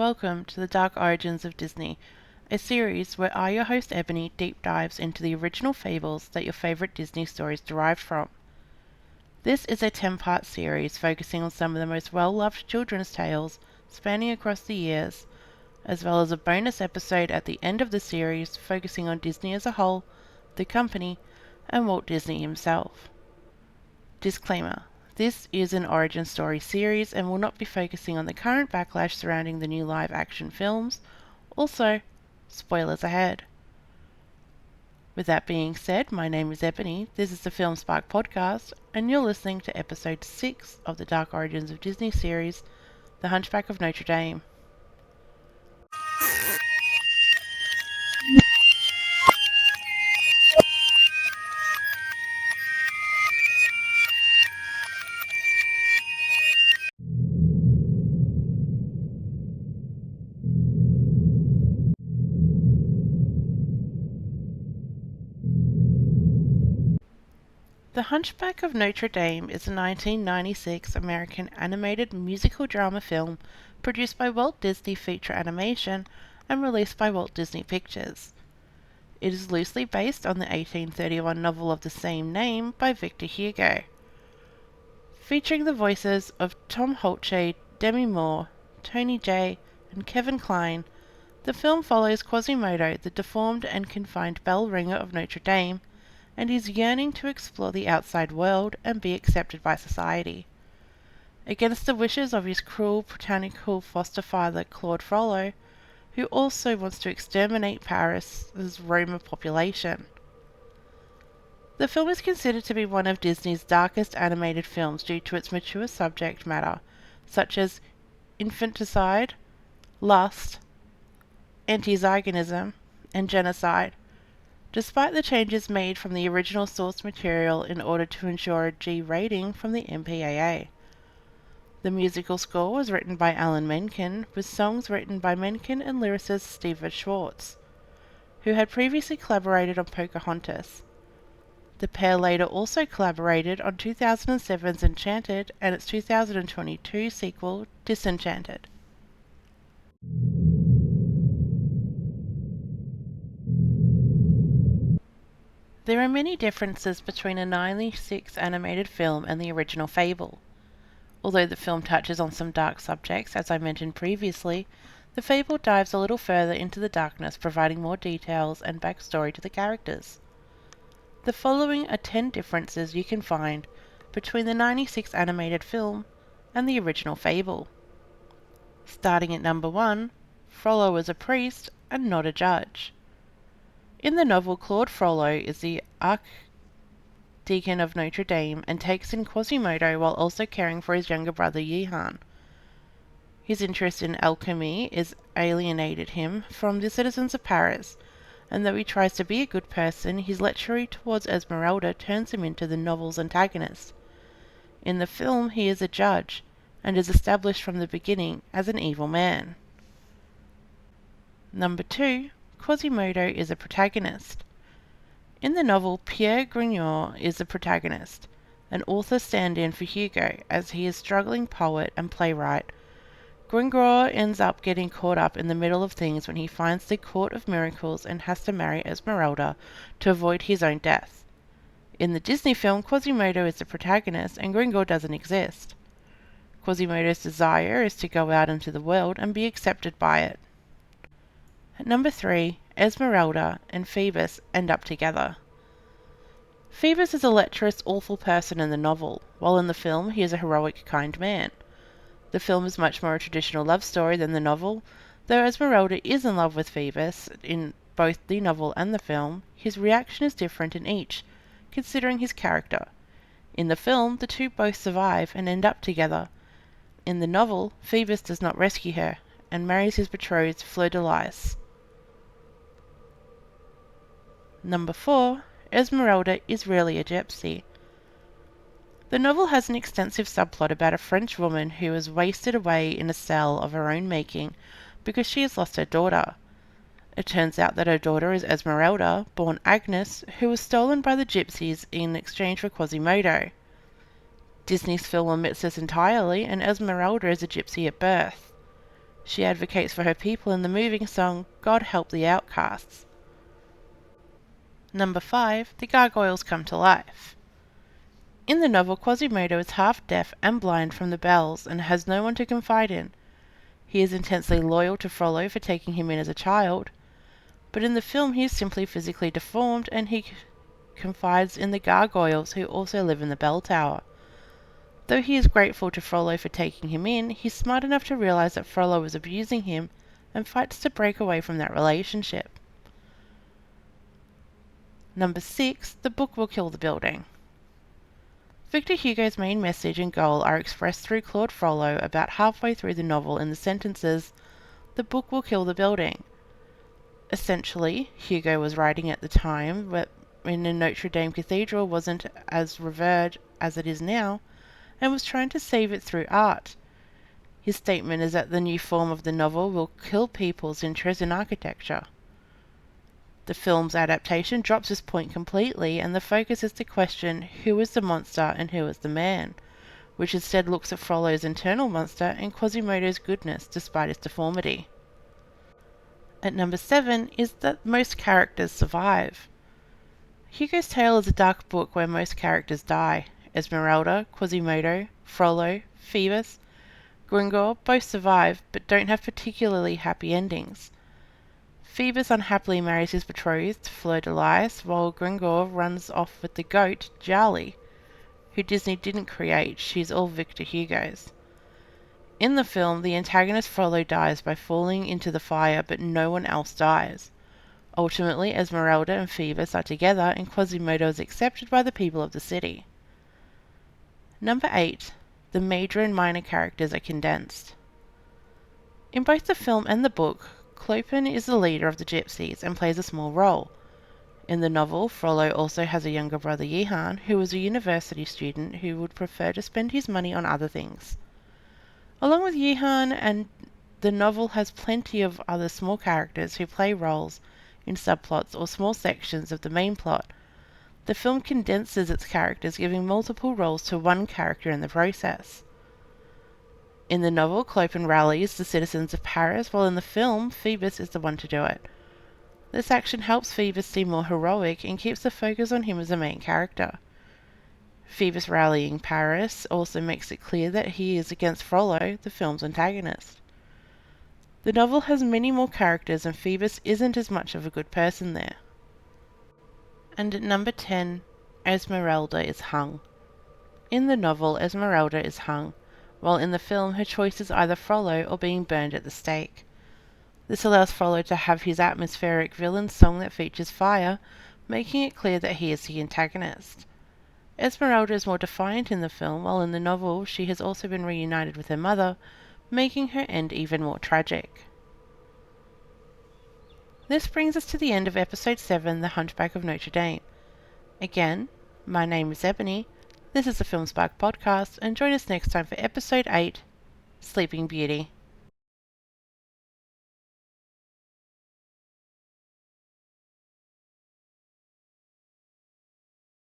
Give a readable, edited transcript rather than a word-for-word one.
welcome to the Dark Origins of Disney, a series where I, your host Ebony, deep dives into the original fables that your favourite Disney stories derived from. This is a 10-part series focusing on some of the most well-loved children's tales spanning across the years, as well as a bonus episode at the end of the series focusing on Disney as a whole, the company, and Walt Disney himself. Disclaimer: this is an origin story series and will not be focusing on the current backlash surrounding the new live-action films. Also, spoilers ahead. With that being said, my name is Ebony, this is the Film Spark podcast, and you're listening to episode 6 of the Dark Origins of Disney series, The Hunchback of Notre Dame. The Hunchback of Notre Dame is a 1996 American animated musical drama film produced by Walt Disney Feature Animation and released by Walt Disney Pictures. It is loosely based on the 1831 novel of the same name by Victor Hugo. Featuring the voices of Tom Hulce, Demi Moore, Tony Jay, and Kevin Kline, the film follows Quasimodo, the deformed and confined bell ringer of Notre Dame, and his yearning to explore the outside world and be accepted by society. Against the wishes of his cruel, puritanical foster father Claude Frollo, who also wants to exterminate Paris's Roma population. The film is considered to be one of Disney's darkest animated films due to its mature subject matter, such as infanticide, lust, anti-Zionism, and genocide. Despite the changes made from the original source material in order to ensure a G rating from the MPAA. The musical score was written by Alan Menken, with songs written by Menken and lyricist Steve Schwartz, who had previously collaborated on Pocahontas. The pair later also collaborated on 2007's Enchanted and its 2022 sequel, Disenchanted. There are many differences between a 1996 animated film and the original fable. Although the film touches on some dark subjects, as I mentioned previously, the fable dives a little further into the darkness, providing more details and backstory to the characters. The following are 10 differences you can find between the 1996 animated film and the original fable. Starting at number 1, Frollo is a priest and not a judge. In the novel, Claude Frollo is the Archdeacon of Notre Dame and takes in Quasimodo while also caring for his younger brother Jehan. His interest in alchemy has alienated him from the citizens of Paris, and though he tries to be a good person, his lechery towards Esmeralda turns him into the novel's antagonist. In the film, he is a judge, and is established from the beginning as an evil man. Number 2. Quasimodo is a protagonist. In the novel, Pierre Grignard is the protagonist, an author stand-in for Hugo, as he is a struggling poet and playwright. Grignard ends up getting caught up in the middle of things when he finds the Court of Miracles and has to marry Esmeralda to avoid his own death. In the Disney film, Quasimodo is the protagonist and Grignard doesn't exist. Quasimodo's desire is to go out into the world and be accepted by it. At number 3, Esmeralda and Phoebus end up together. Phoebus is a lecherous, awful person in the novel, while in the film he is a heroic, kind man. The film is much more a traditional love story than the novel. Though Esmeralda is in love with Phoebus in both the novel and the film, his reaction is different in each, considering his character. In the film, the two both survive and end up together. In the novel, Phoebus does not rescue her, and marries his betrothed Fleur de Lis. Number 4. Esmeralda is really a gypsy. The novel has an extensive subplot about a French woman who is wasted away in a cell of her own making because she has lost her daughter. It turns out that her daughter is Esmeralda, born Agnes, who was stolen by the gypsies in exchange for Quasimodo. Disney's film omits this entirely, and Esmeralda is a gypsy at birth. She advocates for her people in the moving song God Help the Outcasts. Number 5. The Gargoyles Come to Life. In the novel, Quasimodo is half deaf and blind from the bells and has no one to confide in. He is intensely loyal to Frollo for taking him in as a child, but in the film he is simply physically deformed and he confides in the gargoyles who also live in the bell tower. Though he is grateful to Frollo for taking him in, he's smart enough to realize that Frollo is abusing him and fights to break away from that relationship. Number 6. The book will kill the building. Victor Hugo's main message and goal are expressed through Claude Frollo about halfway through the novel in the sentences, "The book will kill the building." Essentially, Hugo was writing at the time when the Notre Dame Cathedral wasn't as revered as it is now, and was trying to save it through art. His statement is that the new form of the novel will kill people's interest in architecture. The film's adaptation drops this point completely, and the focus is to question who is the monster and who is the man, which instead looks at Frollo's internal monster and Quasimodo's goodness despite his deformity. At number 7 is that most characters survive. Hugo's Tale is a dark book where most characters die. Esmeralda, Quasimodo, Frollo, Phoebus, Gringor both survive, but don't have particularly happy endings. Phoebus unhappily marries his betrothed, Fleur-de-Lis, while Gringor runs off with the goat, Jarly, who Disney didn't create. She's all Victor Hugo's. In the film, the antagonist Frollo dies by falling into the fire, but no one else dies. Ultimately, Esmeralda and Phoebus are together, and Quasimodo is accepted by the people of the city. Number 8. The major and minor characters are condensed. In both the film and the book, Clopin is the leader of the gypsies and plays a small role. In the novel, Frollo also has a younger brother, Jehan, who is a university student who would prefer to spend his money on other things. Along with Jehan, and the novel has plenty of other small characters who play roles in subplots or small sections of the main plot. The film condenses its characters, giving multiple roles to one character in the process. In the novel, Clopin rallies the citizens of Paris, while in the film, Phoebus is the one to do it. This action helps Phoebus seem more heroic and keeps the focus on him as the main character. Phoebus rallying Paris also makes it clear that he is against Frollo, the film's antagonist. The novel has many more characters and Phoebus isn't as much of a good person there. And at number 10, Esmeralda is hung. In the novel, Esmeralda is hung, while in the film her choice is either Frollo or being burned at the stake. This allows Frollo to have his atmospheric villain song that features fire, making it clear that he is the antagonist. Esmeralda is more defiant in the film, while in the novel she has also been reunited with her mother, making her end even more tragic. This brings us to the end of episode 7, The Hunchback of Notre Dame. Again, my name is Ebony, this is the Film Spark podcast, and join us next time for episode 8, Sleeping Beauty.